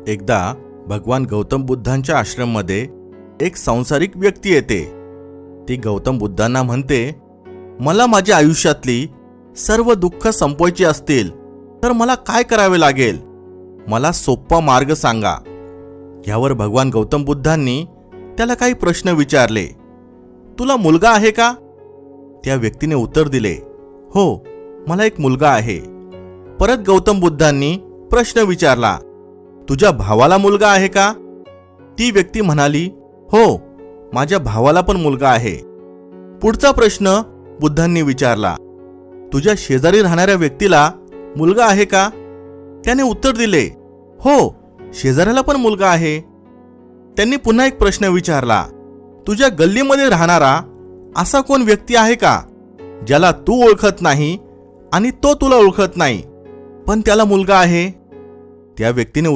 एकदा भगवान गौतम बुद्धांच्या आश्रममध्ये एक सांसारिक व्यक्ती येते. ती गौतम बुद्धांना म्हणते, मला माझ्या आयुष्यातली सर्व दुःख संपवायची असतील तर मला काय करावे लागेल? मला सोपा मार्ग सांगा. यावर भगवान गौतम बुद्धांनी त्याला काही प्रश्न विचारले. तुला मुलगा आहे का? त्या व्यक्तीने उत्तर दिले, हो, मला एक मुलगा आहे. परत गौतम बुद्धांनी प्रश्न विचारला, तुझ्या भावाला मुलगा आहे का? ती व्यक्ती म्हणाली, हो, माझ्या भावाला पण मुलगा आहे. पुढचा प्रश्न बुद्धांनी विचारला, तुझ्या शेजारी राहणाऱ्या व्यक्तीला मुलगा आहे का? त्याने उत्तर दिले, हो, शेजाऱ्याला पण मुलगा आहे. त्यांनी पुन्हा एक प्रश्न विचारला, तुझ्या गल्लीमध्ये राहणारा असा कोण व्यक्ती आहे का ज्याला तू ओळखत नाही आणि तो तुला ओळखत नाही पण त्याला मुलगा आहे? त्या व्यक्तीने